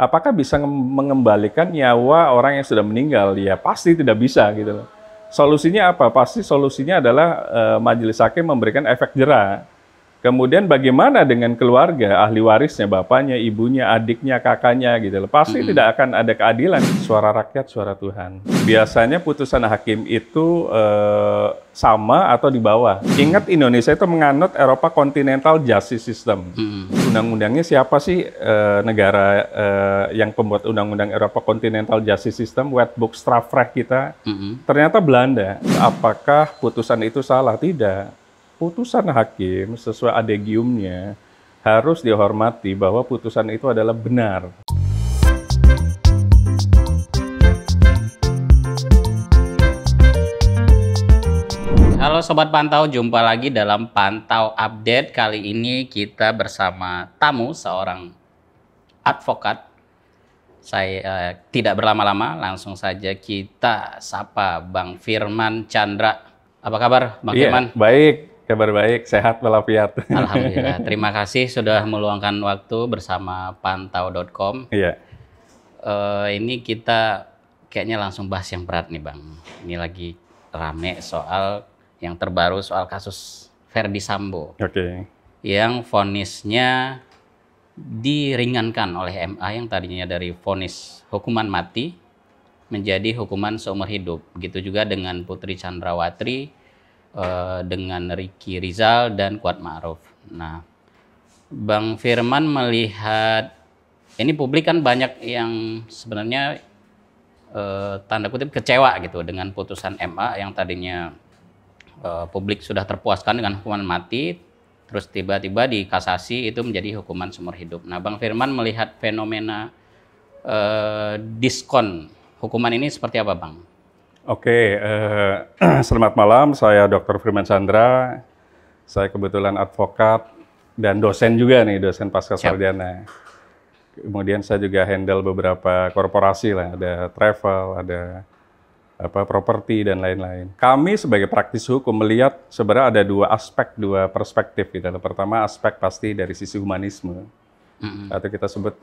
apakah bisa mengembalikan nyawa orang yang sudah meninggal? Ya pasti tidak bisa gitu loh. Solusinya apa? Pasti solusinya adalah majelis hakim memberikan efek jera. Kemudian bagaimana dengan keluarga, ahli warisnya, bapaknya, ibunya, adiknya, kakaknya gitu loh. Pasti tidak akan ada keadilan. Suara rakyat, suara Tuhan. Biasanya putusan hakim itu sama atau di bawah. Ingat Indonesia itu menganut Eropa Continental Justice System. Undang-undangnya siapa sih negara yang pembuat undang-undang Eropa Continental Justice System, Wetboek Strafrecht kita? Ternyata Belanda. Apakah putusan itu salah? Tidak. Putusan hakim sesuai adegiumnya harus dihormati bahwa putusan itu adalah benar. Halo Sobat Pantau, jumpa lagi dalam Pantau Update. Kali ini kita bersama tamu, seorang advokat. Saya tidak berlama-lama, langsung saja kita sapa Bang Firman Chandra. Apa kabar Bang Firman? Baik. Kabar baik, sehat walafiat. Alhamdulillah. Terima kasih sudah meluangkan waktu bersama pantau.com. Iya. Ini kita kayaknya langsung bahas yang berat nih Bang. Ini lagi rame soal yang terbaru, soal kasus Ferdy Sambo. Oke. Yang vonisnya diringankan oleh MA yang tadinya dari vonis hukuman mati menjadi hukuman seumur hidup. Begitu juga dengan Putri Chandrawatri, dengan Ricky Rizal dan Kuat Ma'ruf. Nah, Bang Firman melihat ini, publik kan banyak yang sebenarnya tanda kutip kecewa gitu dengan putusan MA yang tadinya publik sudah terpuaskan dengan hukuman mati, terus tiba-tiba di kasasi itu menjadi hukuman seumur hidup. Nah, Bang Firman melihat fenomena diskon hukuman ini seperti apa, Bang? Oke, selamat malam. Saya Dr. Firman Chandra. Saya kebetulan advokat dan dosen juga nih, dosen pasca sarjana. Kemudian saya juga handle beberapa korporasi lah, ada travel, ada properti dan lain-lain. Kami sebagai praktisi hukum melihat sebenarnya ada dua aspek, dua perspektif gitu. Pertama aspek pasti dari sisi humanisme, atau kita sebut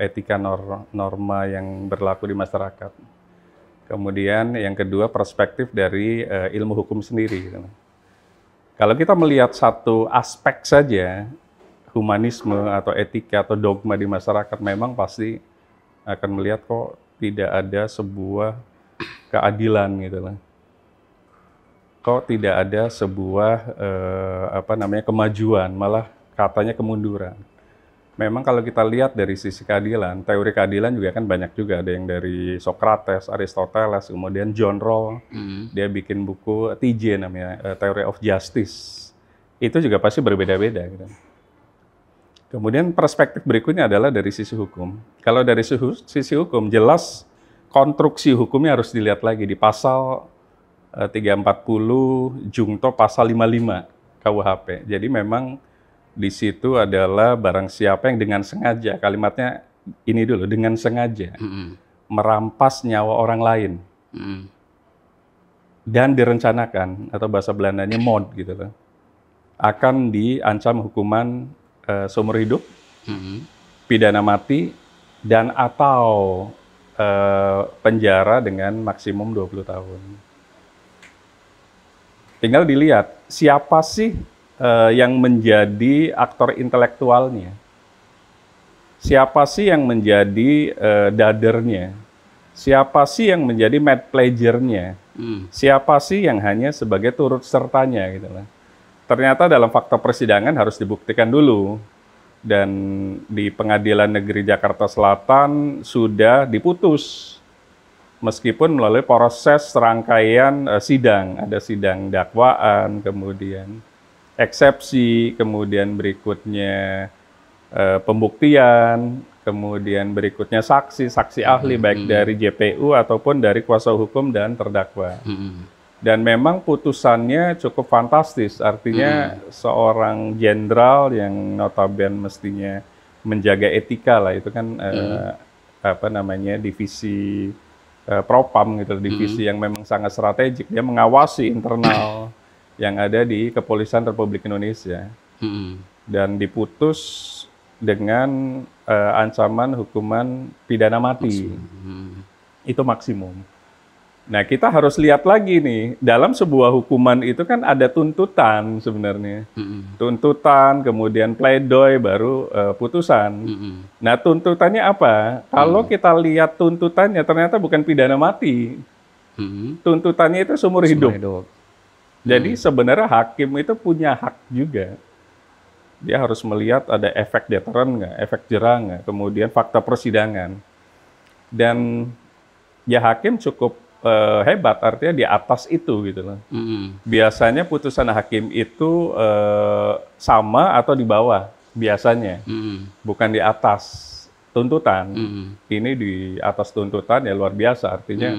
etika norma yang berlaku di masyarakat. Kemudian yang kedua perspektif dari ilmu hukum sendiri. Kalau kita melihat satu aspek saja, humanisme atau etika atau dogma di masyarakat, memang pasti akan melihat kok tidak ada sebuah keadilan gitu lah. Kok tidak ada sebuah kemajuan, malah katanya kemunduran. Memang kalau kita lihat dari sisi keadilan, teori keadilan juga kan banyak juga. Ada yang dari Socrates, Aristoteles, kemudian John Rawls, dia bikin buku TJ namanya, Theory of Justice. Itu juga pasti berbeda-beda. Gitu. Kemudian perspektif berikutnya adalah dari sisi hukum. Kalau dari sisi hukum, jelas konstruksi hukumnya harus dilihat lagi di pasal 340, Jungto pasal 55 KUHP. Jadi memang di situ adalah barang siapa yang dengan sengaja, kalimatnya ini dulu, dengan sengaja merampas nyawa orang lain dan direncanakan, atau bahasa Belandanya mod gitu loh, akan diancam hukuman seumur hidup, pidana mati, dan atau penjara dengan maksimum 20 tahun. Tinggal dilihat siapa sih yang menjadi aktor intelektualnya. Siapa sih yang menjadi dadernya? Siapa sih yang menjadi mad pleasure-nya? Siapa sih yang hanya sebagai turut sertanya gitu lah. Ternyata dalam fakta persidangan harus dibuktikan dulu. Dan di Pengadilan Negeri Jakarta Selatan sudah diputus. Meskipun melalui proses serangkaian sidang, ada sidang dakwaan, kemudian eksepsi, kemudian berikutnya pembuktian, kemudian berikutnya saksi ahli, baik dari JPU ataupun dari kuasa hukum dan terdakwa. Dan memang putusannya cukup fantastis, artinya seorang jenderal yang notabene mestinya menjaga etika lah, itu kan divisi propam gitu, divisi yang memang sangat strategik, dia mengawasi internal yang ada di Kepolisian Republik Indonesia. Dan diputus dengan ancaman hukuman pidana mati. Itu maksimum. Nah, kita harus lihat lagi nih, dalam sebuah hukuman itu kan ada tuntutan sebenarnya. Tuntutan, kemudian pledoi, baru putusan. Nah, tuntutannya apa? Kalau kita lihat tuntutannya, ternyata bukan pidana mati. Tuntutannya itu seumur hidup. Jadi sebenarnya hakim itu punya hak juga. Dia harus melihat ada efek deteren nggak, efek jera nggak, kemudian fakta persidangan. Dan ya hakim cukup hebat, artinya di atas itu gitu loh. Biasanya putusan hakim itu sama atau di bawah biasanya, bukan di atas tuntutan. Ini di atas tuntutan ya luar biasa, artinya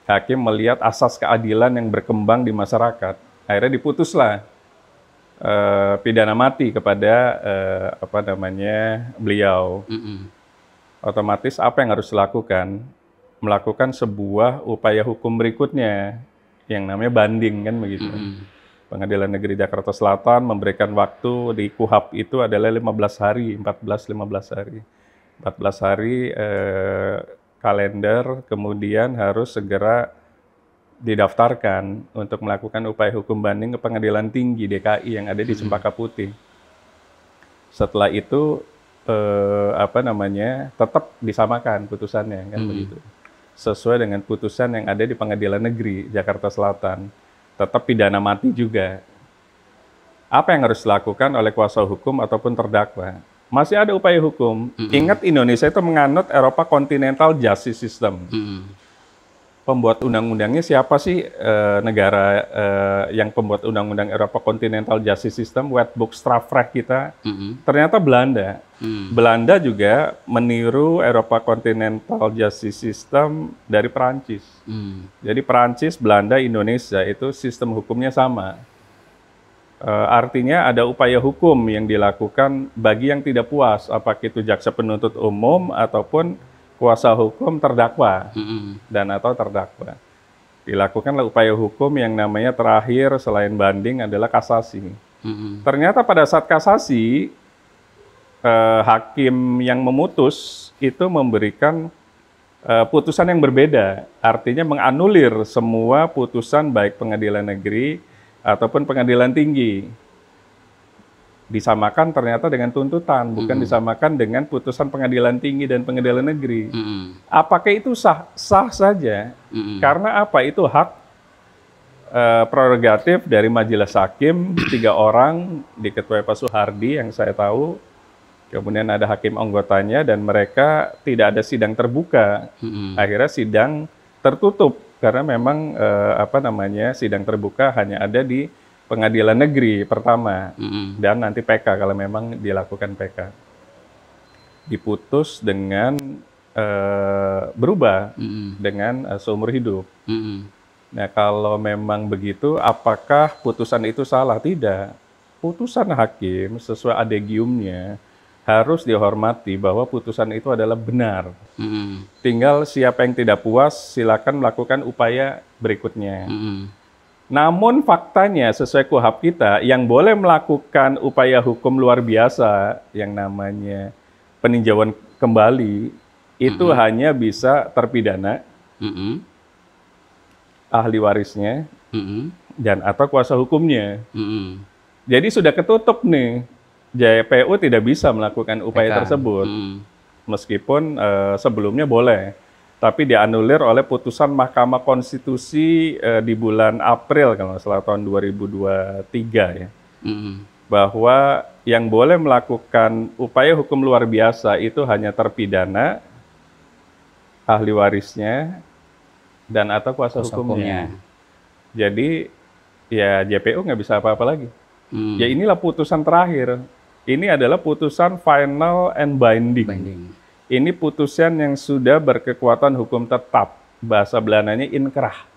hakim melihat asas keadilan yang berkembang di masyarakat. Akhirnya diputuslah pidana mati kepada beliau. Otomatis apa yang harus dilakukan? Melakukan sebuah upaya hukum berikutnya yang namanya banding, kan begitu. Pengadilan Negeri Jakarta Selatan memberikan waktu di KUHAP itu adalah 15 hari, 14-15 hari. 14 hari kalender, kemudian harus segera didaftarkan untuk melakukan upaya hukum banding ke Pengadilan Tinggi DKI yang ada di Cempaka Putih. Setelah itu tetap disamakan putusannya, kan begitu. Sesuai dengan putusan yang ada di Pengadilan Negeri Jakarta Selatan, tetap pidana mati juga. Apa yang harus dilakukan oleh kuasa hukum ataupun terdakwa? Masih ada upaya hukum. Ingat, Indonesia itu menganut Eropa Continental Justice System. Pembuat undang-undangnya siapa sih negara yang pembuat undang-undang Eropa Continental Justice System, Wetboek Strafrecht kita? Ternyata Belanda. Belanda juga meniru Eropa Continental Justice System dari Perancis. Jadi Perancis, Belanda, Indonesia itu sistem hukumnya sama. Artinya ada upaya hukum yang dilakukan bagi yang tidak puas, apakah itu jaksa penuntut umum ataupun kuasa hukum terdakwa dan atau terdakwa. Dilakukanlah upaya hukum yang namanya terakhir selain banding adalah kasasi. Ternyata pada saat kasasi, hakim yang memutus itu memberikan putusan yang berbeda. Artinya menganulir semua putusan baik pengadilan negeri ataupun pengadilan tinggi. Disamakan ternyata dengan tuntutan, bukan disamakan dengan putusan pengadilan tinggi dan pengadilan negeri. Apakah itu sah? Sah saja. Karena apa? Itu hak prerogatif dari majelis hakim, 3 orang, diketuai Pak Soehardi yang saya tahu, kemudian ada hakim anggotanya, dan mereka tidak ada sidang terbuka. Akhirnya sidang tertutup, karena memang sidang terbuka hanya ada di Pengadilan Negeri pertama, dan nanti PK kalau memang dilakukan PK. Diputus dengan berubah dengan seumur hidup. Nah, kalau memang begitu, apakah putusan itu salah? Tidak. Putusan hakim sesuai adegiumnya harus dihormati bahwa putusan itu adalah benar. Tinggal siapa yang tidak puas, silakan melakukan upaya berikutnya. Namun faktanya sesuai KUHAP kita, yang boleh melakukan upaya hukum luar biasa yang namanya peninjauan kembali itu hanya bisa terpidana, ahli warisnya, dan atau kuasa hukumnya. Jadi sudah ketutup nih, JPU tidak bisa melakukan upaya tersebut, meskipun sebelumnya boleh. Tapi dianulir oleh putusan Mahkamah Konstitusi di bulan April kalau salah tahun 2023 ya. Bahwa yang boleh melakukan upaya hukum luar biasa itu hanya terpidana, ahli warisnya, dan atau kuasa hukumnya. Jadi ya JPU nggak bisa apa-apa lagi. Ya inilah putusan terakhir. Ini adalah putusan final and binding. Ini putusan yang sudah berkekuatan hukum tetap. Bahasa Belandanya inkrah.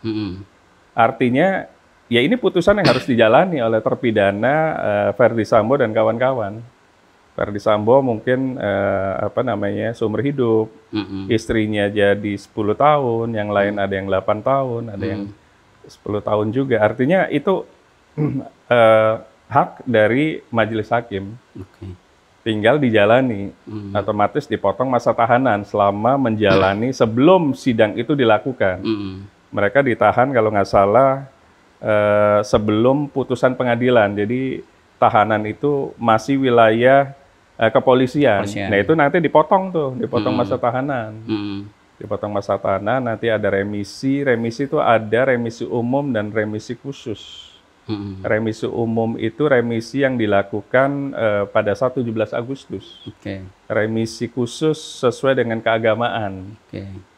Artinya, ya ini putusan yang harus dijalani oleh terpidana Verdi Sambo dan kawan-kawan. Verdi Sambo mungkin seumur hidup. Istrinya jadi 10 tahun, yang lain ada yang 8 tahun, ada yang 10 tahun juga. Artinya itu hak dari majelis hakim. tinggal dijalani, otomatis dipotong masa tahanan selama menjalani sebelum sidang itu dilakukan. Mereka ditahan kalau nggak salah sebelum putusan pengadilan, jadi tahanan itu masih wilayah kepolisian. Nah itu nanti dipotong masa tahanan. Dipotong masa tahanan, nanti ada remisi. Remisi itu ada remisi umum dan remisi khusus. Remisi umum itu remisi yang dilakukan pada saat 17 Agustus. Remisi khusus sesuai dengan keagamaan.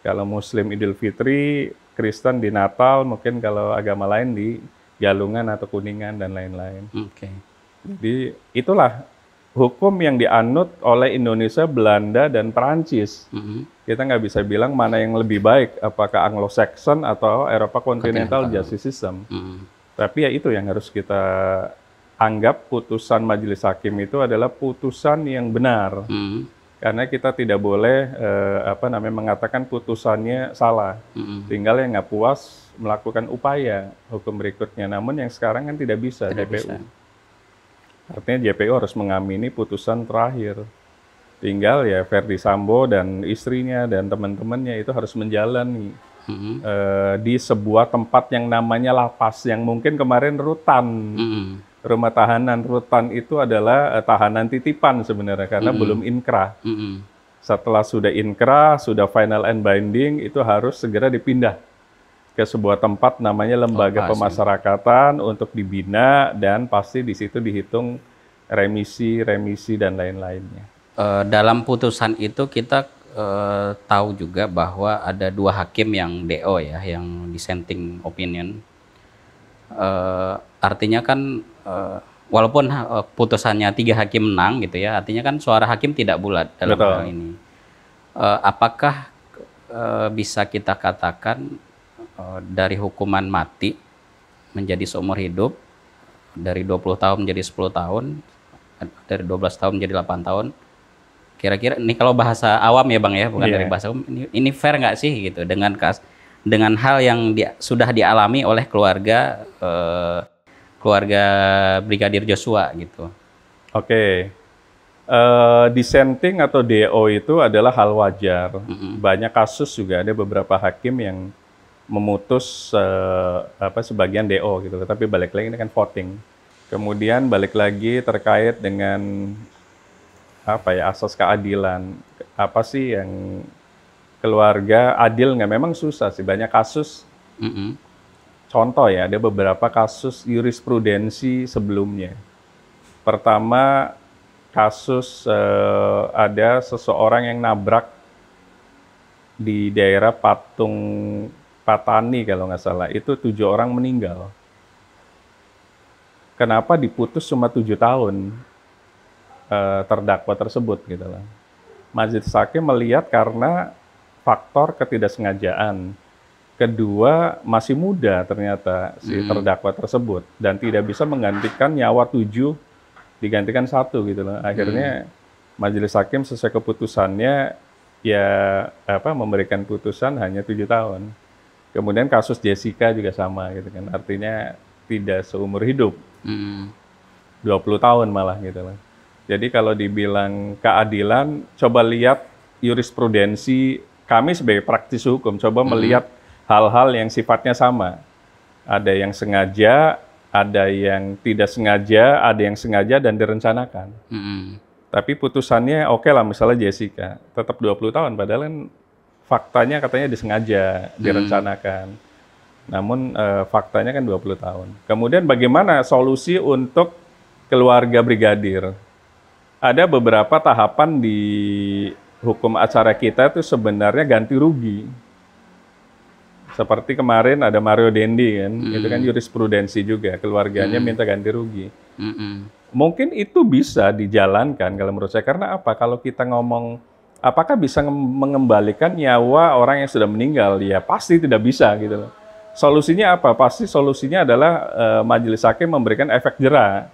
Kalau Muslim Idul Fitri, Kristen di Natal, mungkin kalau agama lain di Galungan atau Kuningan dan lain-lain. Jadi itulah hukum yang dianut oleh Indonesia, Belanda, dan Perancis. Kita nggak bisa bilang mana yang lebih baik, apakah Anglo-Saxon atau Eropa Continental Justice System. Tapi ya itu yang harus kita anggap, putusan majelis hakim itu adalah putusan yang benar. Karena kita tidak boleh mengatakan putusannya salah. Tinggal yang nggak puas melakukan upaya hukum berikutnya. Namun yang sekarang kan tidak bisa, JPU. Artinya JPU harus mengamini putusan terakhir. Tinggal ya Verdi Sambo dan istrinya dan teman-temannya itu harus menjalani di sebuah tempat yang namanya lapas, yang mungkin kemarin rutan. Rumah tahanan rutan itu adalah tahanan titipan sebenarnya, karena belum inkrah. Setelah sudah inkrah, sudah final and binding, itu harus segera dipindah ke sebuah tempat namanya lembaga pemasyarakatan untuk dibina, dan pasti di situ dihitung remisi dan lain-lainnya. Dalam putusan itu kita tahu juga bahwa ada 2 hakim yang DO ya, yang dissenting opinion. Artinya kan walaupun putusannya 3 hakim menang gitu ya, artinya kan suara hakim tidak bulat dalam hal ini. Apakah bisa kita katakan dari hukuman mati menjadi seumur hidup, dari 20 tahun menjadi 10 tahun, dari 12 tahun menjadi 8 tahun, kira-kira ini kalau bahasa awam ya Bang ya, bukan dari bahasa umum, ini fair nggak sih gitu dengan hal yang sudah dialami oleh keluarga Brigadir Joshua gitu. Dissenting atau DO itu adalah hal wajar. Banyak kasus juga ada beberapa hakim yang memutus sebagian DO gitu. Tapi balik lagi ini kan voting. Kemudian balik lagi terkait dengan asas keadilan. Apa sih yang keluarga adil nggak? Memang susah sih, banyak kasus. Contoh ya, ada beberapa kasus jurisprudensi sebelumnya. Pertama, kasus ada seseorang yang nabrak di daerah Patung Patani kalau nggak salah, itu 7 orang meninggal. Kenapa diputus cuma 7 tahun terdakwa tersebut gitu lah. Majelis hakim melihat karena faktor ketidaksengajaan. Kedua, masih muda ternyata si terdakwa tersebut, dan tidak bisa menggantikan nyawa 7 digantikan 1 gitu loh. Akhirnya majelis hakim sesuai keputusannya ya memberikan putusan hanya 7 tahun. Kemudian kasus Jessica juga sama gitu kan. Artinya tidak seumur hidup. 20 tahun malah gitu loh. Jadi kalau dibilang keadilan, coba lihat jurisprudensi kami sebagai praktisi hukum, coba melihat hal-hal yang sifatnya sama. Ada yang sengaja, ada yang tidak sengaja, ada yang sengaja dan direncanakan. Tapi putusannya oke lah, misalnya Jessica, tetap 20 tahun, padahal kan faktanya katanya disengaja, direncanakan. Namun faktanya kan 20 tahun. Kemudian bagaimana solusi untuk keluarga brigadir? Ada beberapa tahapan di hukum acara kita itu sebenarnya ganti rugi. Seperti kemarin ada Mario Dendi kan, itu kan jurisprudensi juga, keluarganya minta ganti rugi. Mungkin itu bisa dijalankan kalau menurut saya, karena apa? Kalau kita ngomong apakah bisa mengembalikan nyawa orang yang sudah meninggal, ya pasti tidak bisa gitu loh. Solusinya apa? Pasti solusinya adalah majelis hakim memberikan efek jera.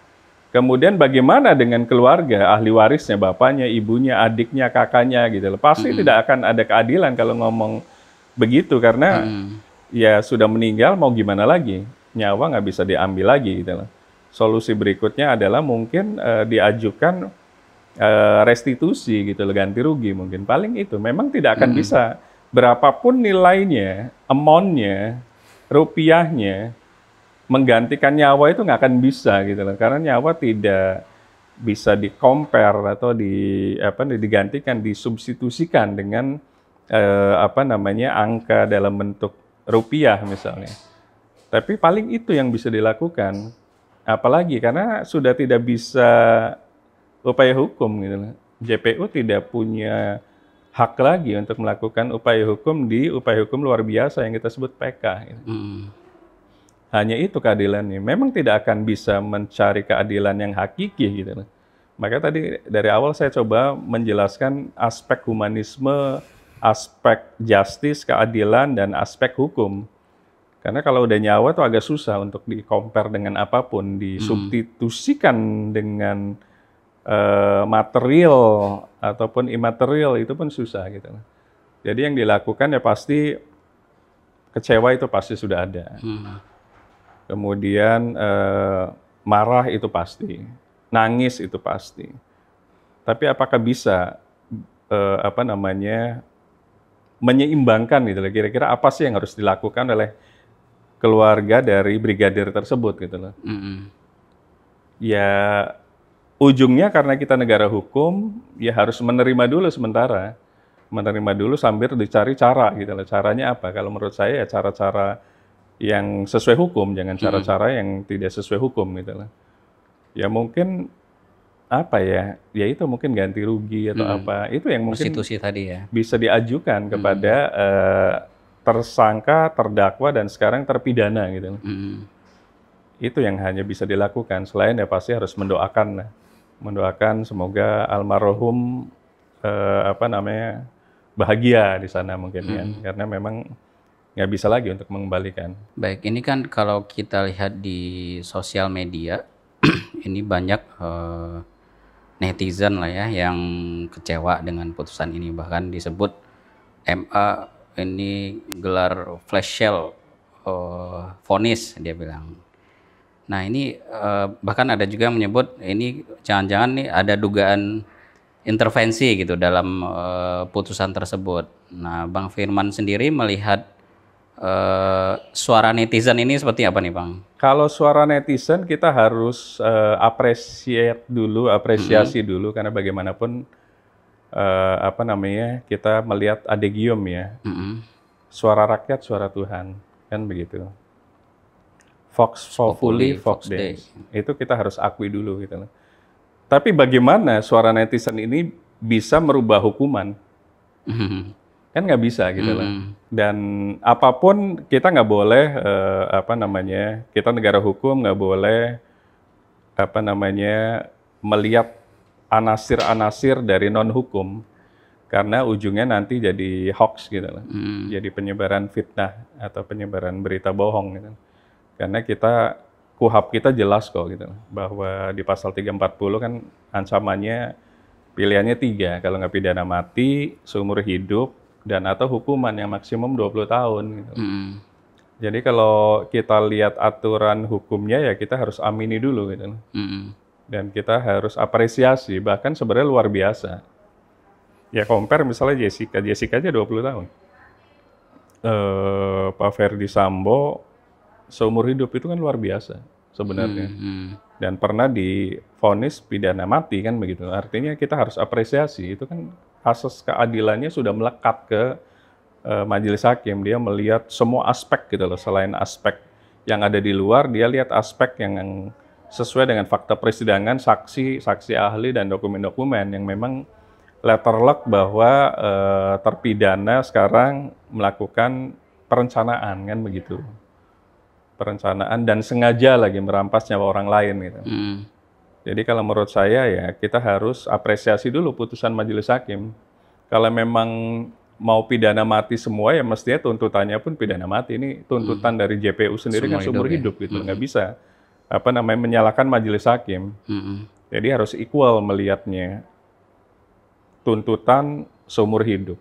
Kemudian bagaimana dengan keluarga, ahli warisnya, bapaknya, ibunya, adiknya, kakaknya gitu loh. Pasti tidak akan ada keadilan kalau ngomong begitu, karena ya sudah meninggal, mau gimana lagi? Nyawa nggak bisa diambil lagi gitu loh. Solusi berikutnya adalah mungkin diajukan restitusi gitu loh, ganti rugi mungkin. Paling itu memang tidak akan bisa berapapun nilainya, amount-nya, rupiahnya, menggantikan nyawa itu nggak akan bisa gitu loh. Karena nyawa tidak bisa di-compare atau digantikan, disubstitusikan dengan angka dalam bentuk rupiah misalnya. Tapi paling itu yang bisa dilakukan. Apalagi karena sudah tidak bisa upaya hukum gitu loh. JPU tidak punya hak lagi untuk melakukan upaya hukum di upaya hukum luar biasa yang kita sebut PK. Gitu. Hanya itu keadilannya. Memang tidak akan bisa mencari keadilan yang hakiki gitu loh. Maka tadi dari awal saya coba menjelaskan aspek humanisme, aspek justice, keadilan, dan aspek hukum. Karena kalau udah nyawa tuh agak susah untuk di-compare dengan apapun, disubstitusikan dengan material ataupun imaterial, itu pun susah gitu. Jadi yang dilakukan ya pasti kecewa itu pasti sudah ada. Kemudian marah itu pasti, nangis itu pasti. Tapi apakah bisa menyeimbangkan gitu loh, kira-kira apa sih yang harus dilakukan oleh keluarga dari brigadir tersebut gitu loh. Ya ujungnya karena kita negara hukum, ya harus menerima dulu sementara. Menerima dulu sambil dicari cara gitu loh. Caranya apa? Kalau menurut saya ya cara-cara yang sesuai hukum, jangan cara-cara yang tidak sesuai hukum gitu loh. Ya mungkin ya itu mungkin ganti rugi atau apa. Itu yang mungkin restitusi tadi ya. Bisa diajukan kepada tersangka, terdakwa, dan sekarang terpidana gitu. Itu yang hanya bisa dilakukan. Selain ya pasti harus mendoakan semoga almarhum bahagia di sana mungkin ya. Karena memang nggak bisa lagi untuk mengembalikan. Baik, ini kan kalau kita lihat di sosial media, ini banyak netizen lah ya yang kecewa dengan putusan ini. Bahkan disebut MA ini gelar flash sale vonis, dia bilang. Nah ini bahkan ada juga yang menyebut ini jangan-jangan nih ada dugaan intervensi gitu dalam putusan tersebut. Nah Bang Firman sendiri melihat suara netizen ini seperti apa nih Bang? Kalau suara netizen kita harus apresiasi dulu karena bagaimanapun kita melihat adegium ya. Suara rakyat, suara Tuhan, kan begitu. Vox populi, vox Dei. Itu kita harus akui dulu gitu. Tapi bagaimana suara netizen ini bisa merubah hukuman? Kan nggak bisa gitu loh. Dan apapun kita nggak boleh kita negara hukum nggak boleh melihat anasir-anasir dari non hukum karena ujungnya nanti jadi hoax gitu loh. Jadi penyebaran fitnah atau penyebaran berita bohong gitu. Karena KUHP kita jelas kok gitu bahwa di pasal 340 kan ancamannya pilihannya 3, kalau nggak pidana mati, seumur hidup, dan atau hukuman yang maksimum 20 tahun gitu. Jadi kalau kita lihat aturan hukumnya ya kita harus amini dulu gitu. Dan kita harus apresiasi, bahkan sebenarnya luar biasa. Ya compare misalnya Jessica aja 20 tahun. Pak Ferdi Sambo seumur hidup itu kan luar biasa sebenarnya. Dan pernah divonis pidana mati kan begitu. Artinya kita harus apresiasi, itu kan asas keadilannya sudah melekat ke majelis hakim. Dia melihat semua aspek gitu loh, selain aspek yang ada di luar, dia lihat aspek yang sesuai dengan fakta persidangan, saksi ahli, dan dokumen-dokumen yang memang letterlock bahwa terpidana sekarang melakukan perencanaan kan begitu. Perencanaan dan sengaja lagi merampas nyawa orang lain gitu. Jadi kalau menurut saya ya kita harus apresiasi dulu putusan majelis hakim. Kalau memang mau pidana mati semua ya mestinya tuntutannya pun pidana mati. Ini tuntutan dari JPU sendiri kan seumur hidup gitu. Nggak bisa menyalahkan majelis hakim. Jadi harus equal melihatnya. Tuntutan seumur hidup,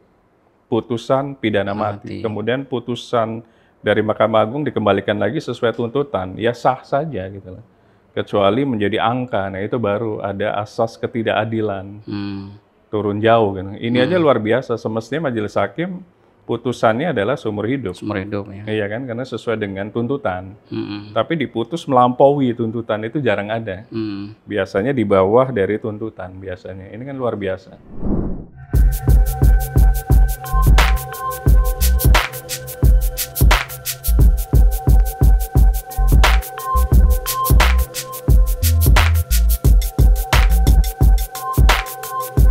putusan pidana mati, kemudian putusan dari Mahkamah Agung dikembalikan lagi sesuai tuntutan, ya sah saja gitu loh. kecuali menjadi angka. Nah, itu baru ada asas ketidakadilan. Hmm. Turun jauh kan. Ini aja luar biasa. Semestinya majelis hakim putusannya adalah seumur hidup. Seumur hidup ya. Iya kan, karena sesuai dengan tuntutan. Hmm. Tapi diputus melampaui tuntutan itu jarang ada. Hmm. Biasanya di bawah dari tuntutan biasanya. Ini kan luar biasa.